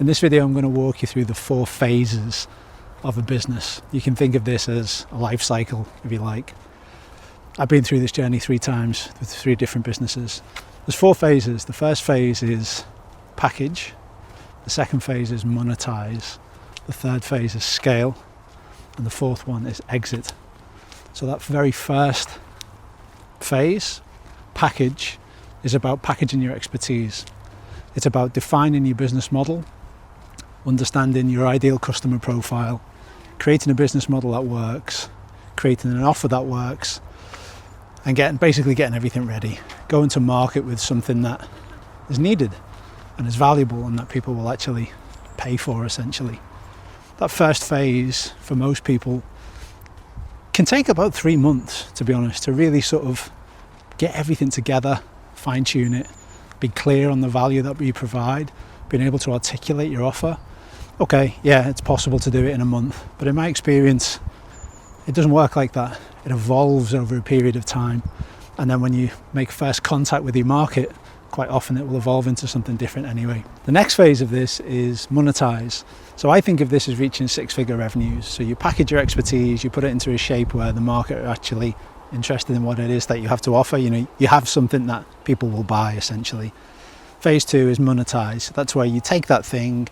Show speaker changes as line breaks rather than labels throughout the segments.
In this video, I'm going to walk you through the 4 phases of a business. You can think of this as a life cycle, if you like. I've been through this journey 3 times with 3 different businesses. There's 4 phases. The first phase is package. The second phase is monetize. The third phase is scale. And the fourth one is exit. So that very first phase, package, is about packaging your expertise. It's about defining your business model, understanding your ideal customer profile, creating a business model that works, creating an offer that works, and basically getting everything ready. Going to market with something that is needed and is valuable and that people will actually pay for, essentially. That first phase, for most people, can take about 3 months, to be honest, to really sort of get everything together, fine-tune it, be clear on the value that we provide, being able to articulate your offer. Okay, yeah, it's possible to do it in a month, but in my experience, it doesn't work like that. It evolves over a period of time, and then when you make first contact with your market, quite often it will evolve into something different anyway. The next phase of this is monetize. So I think of this as reaching 6-figure revenues. So you package your expertise, you put it into a shape where the market are actually interested in what it is that you have to offer. You have something that people will buy, essentially. Phase 2 is monetize. That's where you take that thing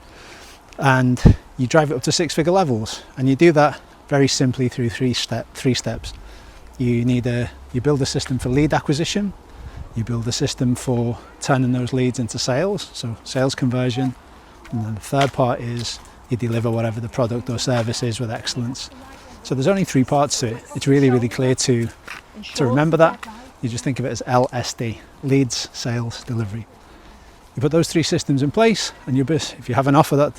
and you drive it up to 6-figure levels, and you do that very simply through 3 steps. You build a system for lead acquisition, you build a system for turning those leads into sales, so sales conversion, and then the third part is you deliver whatever the product or service is with excellence. So there's only 3 parts to it. It's really, really clear to remember that. You just think of it as LSD, leads, sales, delivery. You put those 3 systems in place, and if you have an offer that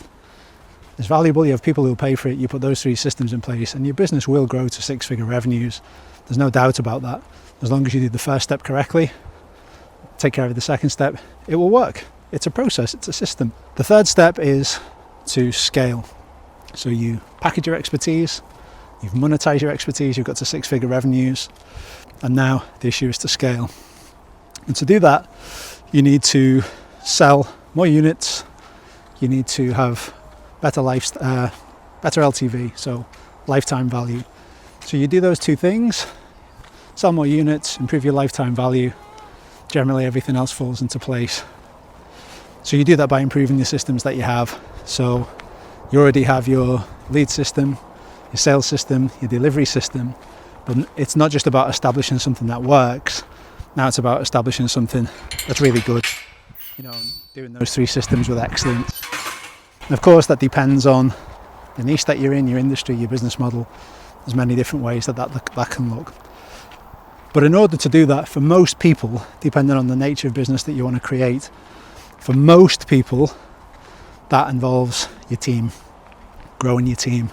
is valuable, you have people who will pay for it, you put those 3 systems in place, and your business will grow to 6-figure revenues. There's no doubt about that. As long as you do the first step correctly, take care of the second step, it will work. It's a process, it's a system. The third step is to scale. So you package your expertise, you've monetized your expertise, you've got to 6-figure revenues, and now the issue is to scale. And to do that, you need to sell more units, you need to have better LTV, so lifetime value. So you do those 2 things, sell more units, improve your lifetime value, generally everything else falls into place. So you do that by improving the systems that you have. So you already have your lead system, your sales system, your delivery system, but it's not just about establishing something that works. Now it's about establishing something that's really good, doing those 3 systems with excellence. And of course that depends on the niche that you're in, your industry, your business model. There's many different ways that can look. But in order to do that, for most people, depending on the nature of business that you want to create, for most people, that involves your team, growing your team,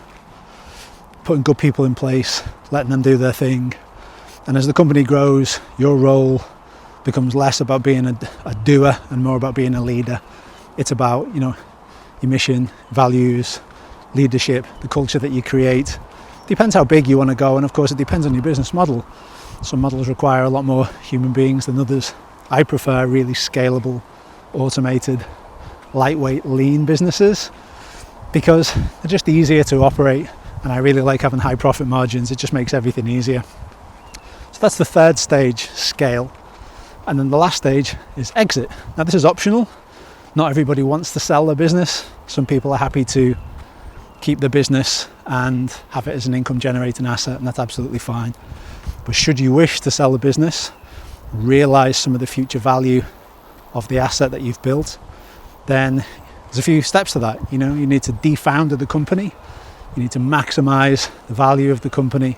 putting good people in place, letting them do their thing. And as the company grows, your role becomes less about being a doer and more about being a leader. It's about, your mission, values, leadership, the culture that you create. Depends how big you want to go, and of course it depends on your business model. Some models require a lot more human beings than others. I prefer really scalable, automated, lightweight, lean businesses because they're just easier to operate, and I really like having high profit margins. It just makes everything easier. So that's the third stage, scale. And then the last stage is exit. Now this is optional. Not everybody wants to sell their business. Some people are happy to keep the business and have it as an income generating asset, and that's absolutely fine. But should you wish to sell the business, realize some of the future value of the asset that you've built, then there's a few steps to that. You need to defounder the company, you need to maximize the value of the company,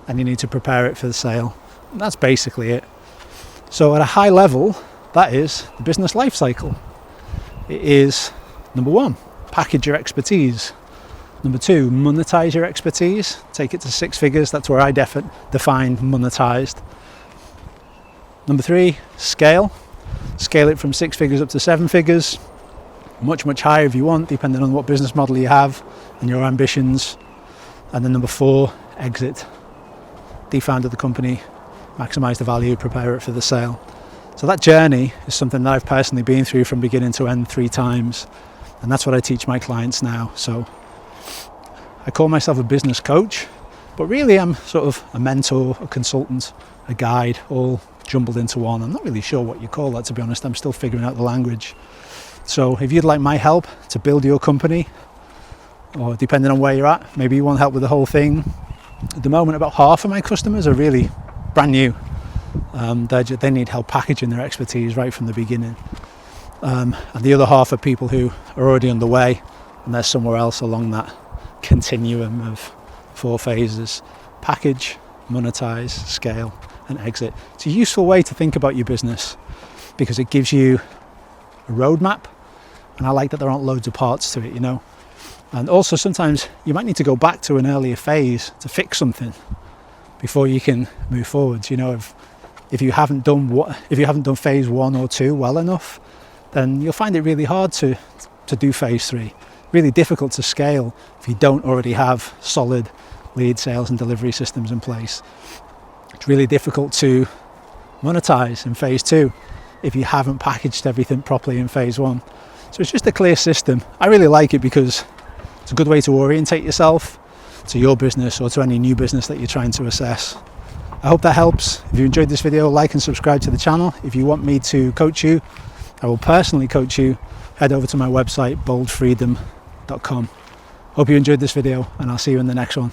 and you need to prepare it for the sale. And that's basically it. So at a high level, that is the business life cycle. It is, number 1, package your expertise. Number 2, monetize your expertise. Take it to 6 figures. That's where I defined monetized. Number 3, scale. Scale it from 6 figures up to 7 figures. Much, much higher if you want, depending on what business model you have and your ambitions. And then number 4, exit. Defounder the company, maximize the value, prepare it for the sale. So that journey is something that I've personally been through from beginning to end 3 times. And that's what I teach my clients now. So I call myself a business coach, but really I'm sort of a mentor, a consultant, a guide, all jumbled into one. I'm not really sure what you call that, to be honest. I'm still figuring out the language. So if you'd like my help to build your company, or depending on where you're at, maybe you want help with the whole thing. At the moment, about half of my customers are really brand new. They need help packaging their expertise right from the beginning. And the other half are people who are already underway and they're somewhere else along that continuum of 4 phases: package, monetize, scale, and exit. It's a useful way to think about your business because it gives you a roadmap, and I like that there aren't loads of parts to it, And also sometimes you might need to go back to an earlier phase to fix something before you can move forwards. If you haven't done phase 1 or 2 well enough, then you'll find it really hard to do phase 3. Really difficult to scale if you don't already have solid lead, sales and delivery systems in place. It's really difficult to monetize in phase 2 if you haven't packaged everything properly in phase 1. So it's just a clear system. I really like it because it's a good way to orientate yourself to your business or to any new business that you're trying to assess. I hope that helps. If you enjoyed this video, like and subscribe to the channel. If you want me to coach you, I will personally coach you. Head over to my website, boldfreedom.com. Hope you enjoyed this video, and I'll see you in the next one.